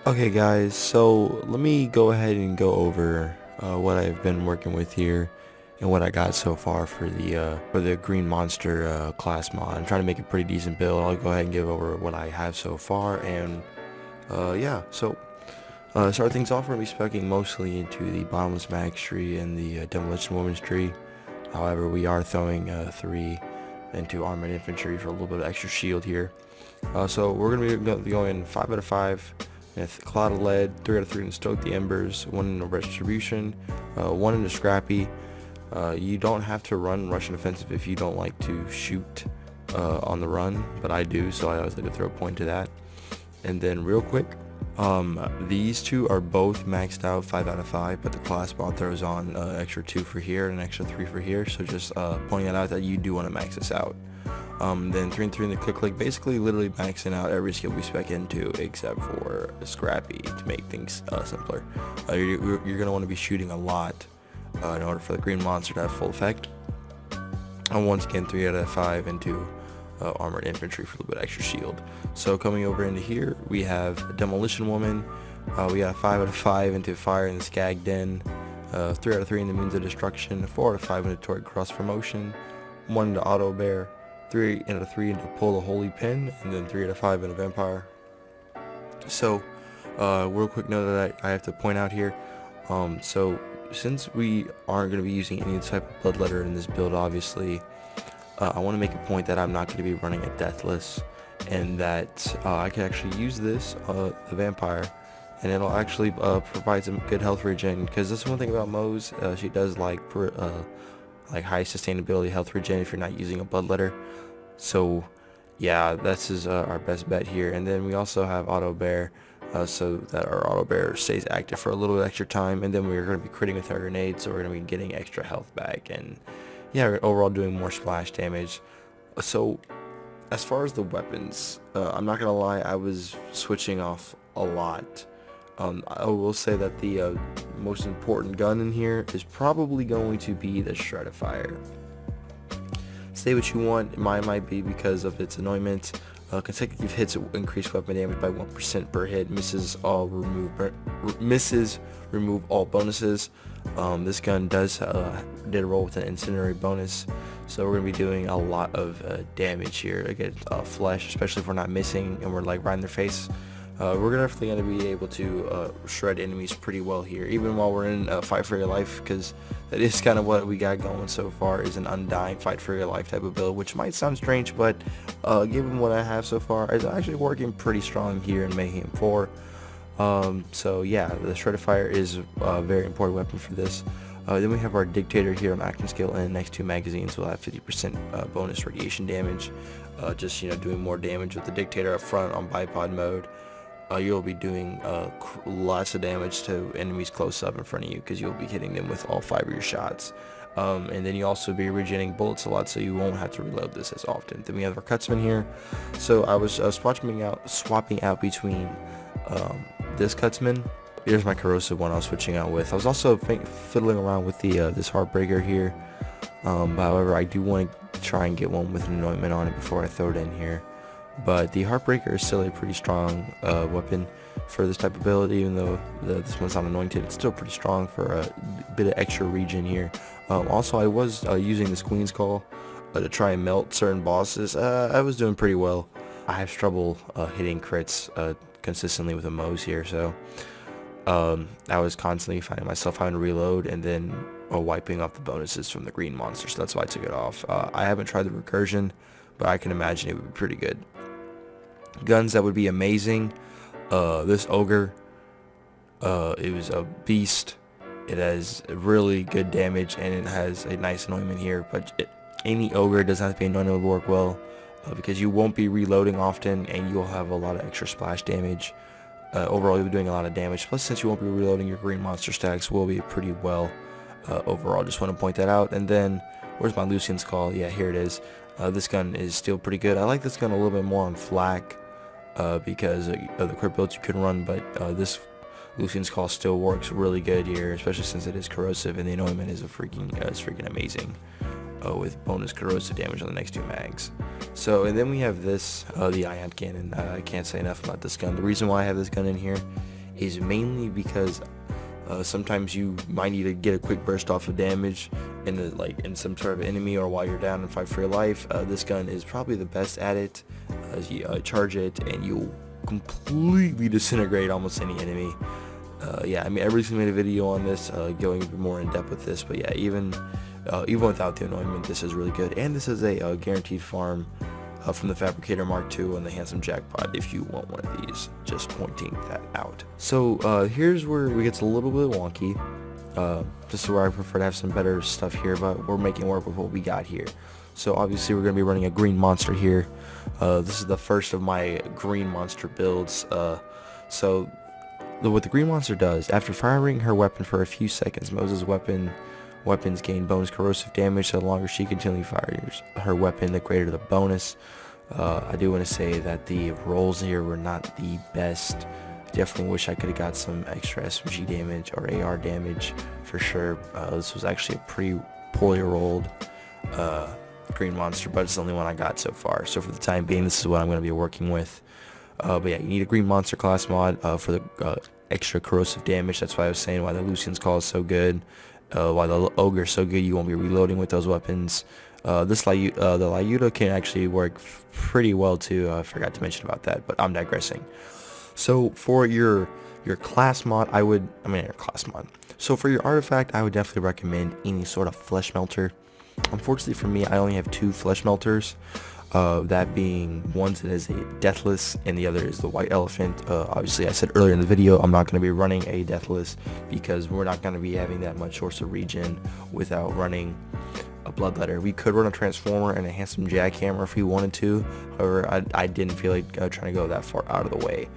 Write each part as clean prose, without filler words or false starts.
Okay guys, so let me go ahead and go over what I've been working with here and what I got so far for the Green Monster class mod. I'm trying to make a pretty decent build. I'll go ahead and give over what I have so far, and yeah, so start things off, we're going to be speccing mostly into the Bottomless Max tree and the Demolition Woman's tree. However, we are throwing 3 into Armored Infantry for a little bit of extra shield here. So we're going to be going 5 out of 5 with Cloud of Lead, 3 out of 3 in Stoke the Embers, 1 in the Retribution, 1 in the Scrappy. You don't have to run Russian Offensive if you don't like to shoot on the run, but I do, so I always like to throw a point to that. And then real quick, these two are both maxed out 5 out of 5, but the class mod throws on extra 2 for here and an extra 3 for here, so just pointing that out that you do want to max this out. Then 3 and 3 in the click, basically literally maxing out every skill we spec into except for Scrappy to make things simpler. You're going to want to be shooting a lot in order for the Green Monster to have full effect. And once again, 3 out of 5 into Armored Infantry for a little bit extra shield. So coming over into here, we have Demolition Woman. We got a 5 out of 5 into Fire in the Skag Den, 3 out of 3 in the Means of Destruction, 4 out of 5 into Torque Cross Promotion, 1 into Auto Bear, 3 out of 3 into Pull the Holy Pin, and then 3 out of 5 into Vampire. So, real quick note that I have to point out here. So since we aren't going to be using any type of Bloodletter in this build, obviously, I want to make a point that I'm not going to be running a Deathless, and that I can actually use this, the Vampire, and it'll actually provide some good health regen, because that's one thing about Moze. She does like high sustainability health regen if you're not using a Bloodletter. So yeah, this is our best bet here. And then we also have Auto Bear, so that our Auto Bear stays active for a little bit extra time, and then we're going to be critting with our grenades, so we're going to be getting extra health back, and yeah, we're overall doing more splash damage. So as far as the weapons, I'm not going to lie, I was switching off a lot. I will say that the most important gun in here is probably going to be the Shreddifier. Say what you want, mine might be because of its anointment. Consecutive hits increase weapon damage by 1% per hit, misses remove all bonuses. This gun did roll with an incendiary bonus, so we're going to be doing a lot of damage here against flesh, especially if we're not missing and we're like right in their face. We're definitely going to be able to shred enemies pretty well here, even while we're in a fight for your life, because that is kind of what we got going so far, is an undying fight for your life type of build, which might sound strange, but given what I have so far, it's actually working pretty strong here in Mayhem 4. So yeah, the Shreddifier is a very important weapon for this. Then we have our Dictator here on action skill, and the next 2 magazines will have 50% bonus radiation damage. Just doing more damage with the Dictator up front on bipod mode. You'll be doing lots of damage to enemies close up in front of you, because you'll be hitting them with all 5 of your shots. And then you also be regenerating bullets a lot, so you won't have to reload this as often. Then we have our Cutsman here. So I was swapping out between this Cutsman. Here's my corrosive one I was switching out with. I was also fiddling around with the this Heartbreaker here. However, I do want to try and get one with an anointment on it before I throw it in here. But the Heartbreaker is still a pretty strong weapon for this type of build, even though this one's not anointed. It's still pretty strong for a bit of extra regen here. Also, I was using this Queen's Call to try and melt certain bosses. I was doing pretty well. I have trouble hitting crits consistently with a Moze here, so I was constantly finding myself having to reload and then wiping off the bonuses from the Green Monster, so that's why I took it off. I haven't tried the Recursion, but I can imagine it would be pretty good. Guns that would be amazing, this Ogre, it was a beast. It has really good damage, and it has a nice anointment here, but any Ogre doesn't have to be anointed will work well, because you won't be reloading often, and you'll have a lot of extra splash damage. Overall, you'll be doing a lot of damage, plus since you won't be reloading, your Green Monster stacks will be pretty well overall. Just want to point that out. And then, where's my Lucian's Call? Yeah, here it is. This gun is still pretty good. I like this gun a little bit more on flak, because of the crit builds you can run, but this Lucian's Call still works really good here, especially since it is corrosive, and the anointment is freaking amazing, with bonus corrosive damage on the next 2 mags. And then we have this, the Ion Cannon. I can't say enough about this gun. The reason why I have this gun in here is mainly because sometimes you might need to get a quick burst off of damage in some sort of enemy, or while you're down and fight for your life. This gun is probably the best at it. You charge it and you'll completely disintegrate almost any enemy. Yeah, I mean, everybody's made a video on this, going a bit more in depth with this, but yeah, even without the anointment, this is really good. And this is a guaranteed farm from the Fabricator Mark II and the Handsome Jackpot if you want one of these, just pointing that out. So here's where it gets a little bit wonky. This is where I prefer to have some better stuff here, but we're making work with what we got here. So obviously we're going to be running a green monster here. This is the first of my green monster builds. What the green monster does, after firing her weapon for a few seconds, Moze's weapons gain bonus corrosive damage. So the longer she continually fires her weapon, the greater the bonus. I do want to say that the rolls here were not the best. Definitely wish I could have got some extra SMG damage or AR damage for sure. This was actually a pretty poorly rolled green monster, but it's the only one I got so far. So for the time being, this is what I'm going to be working with. But yeah, you need a green monster class mod for the extra corrosive damage. That's why I was saying why the Lucian's Call is so good. Why the Ogre is so good. You won't be reloading with those weapons. The Lyuda can actually work pretty well too. I forgot to mention about that, but I'm digressing. So for your class mod, So for your artifact, I would definitely recommend any sort of flesh melter. Unfortunately for me, I only have 2 flesh melters. That being one that is a deathless and the other is the white elephant. Obviously I said earlier in the video I'm not going to be running a deathless because we're not going to be having that much source of regen without running a bloodletter. We could run a transformer and a handsome jackhammer if we wanted to. However, I didn't feel like trying to go that far out of the way.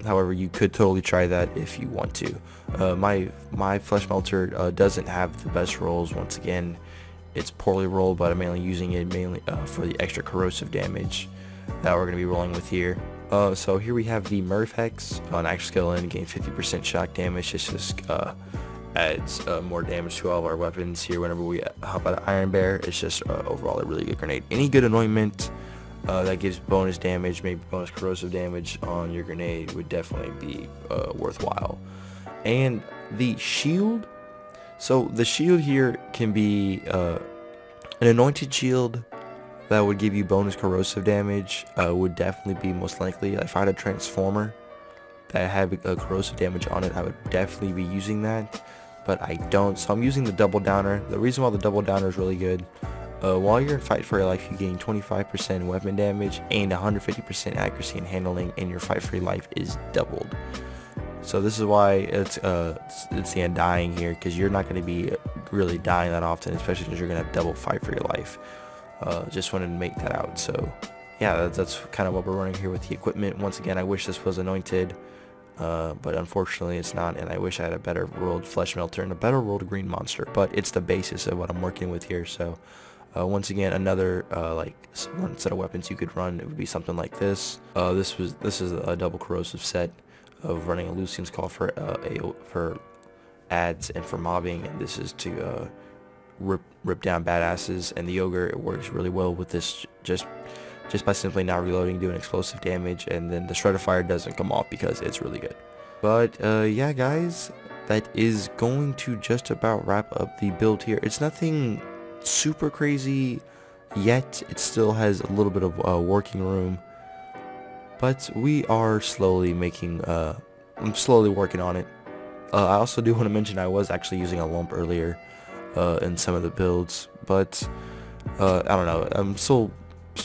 However, you could totally try that if you want to. My flesh melter doesn't have the best rolls. Once again, it's poorly rolled, but I'm mainly using it for the extra corrosive damage that we're going to be rolling with here. So here we have the Murph Hex on extra skill and gain 50% shock damage. This just adds more damage to all of our weapons here whenever we hop out of Iron Bear. It's just overall a really good grenade. Any good anointment that gives bonus damage, maybe bonus corrosive damage on your grenade would definitely be worthwhile. And the shield. So the shield here can be an anointed shield that would give you bonus corrosive damage. Would definitely be most likely. If I had a transformer that had a corrosive damage on it, I would definitely be using that, but I don't. So I'm using the double downer. The reason why the double downer is really good, while you're in fight for your life, you gain 25% weapon damage and 150% accuracy and handling, and your fight for your life is doubled. So this is why it's the Undying here, because you're not going to be really dying that often, especially because you're going to have double fight for your life. Just wanted to make that out. So yeah, that's kind of what we're running here with the equipment. Once again, I wish this was anointed, but unfortunately it's not, and I wish I had a better rolled flesh melter and a better rolled green monster, but it's the basis of what I'm working with here. So once again, another one set of weapons you could run, it would be something like this. This is a double corrosive set of running a Lucian's Call for ads and for mobbing, and this is to rip down badasses. And the Ogre, it works really well with this just by simply not reloading, doing explosive damage, and then the Shredder Fire doesn't come off because it's really good. But yeah guys, that is going to just about wrap up the build here. It's nothing super crazy yet. It still has a little bit of working room, but we are slowly making I'm slowly working on it. I also do want to mention I was actually using a lump earlier in some of the builds, but I don't know, I'm still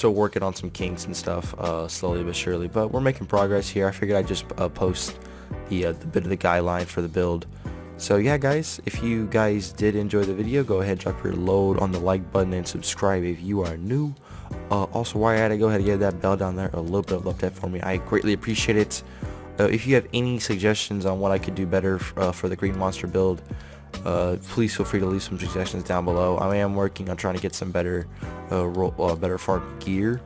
working on some kinks and stuff, slowly but surely, but we're making progress here. I figured I'd just post the bit of the guideline for the build. So yeah guys, if you guys did enjoy the video, go ahead, drop your load on the like button and subscribe if you are new. Also, while you're at it, go ahead and give that bell down there a little bit of love that for me. I greatly appreciate it. If you have any suggestions on what I could do better for the green monster build, please feel free to leave some suggestions down below. I am working on trying to get some better farm gear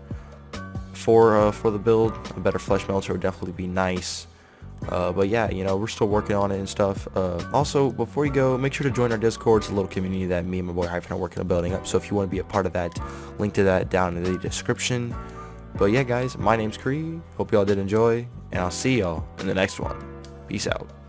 for the build. A better flesh melter would definitely be nice. But yeah, you know, we're still working on it and stuff. Also, before you go, make sure to join our Discord. It's a little community that me and my boy Hyphen are working on building up. So if you want to be a part of that, link to that down in the description. But yeah guys, my name's Kree. Hope y'all did enjoy, and I'll see y'all in the next one. Peace out.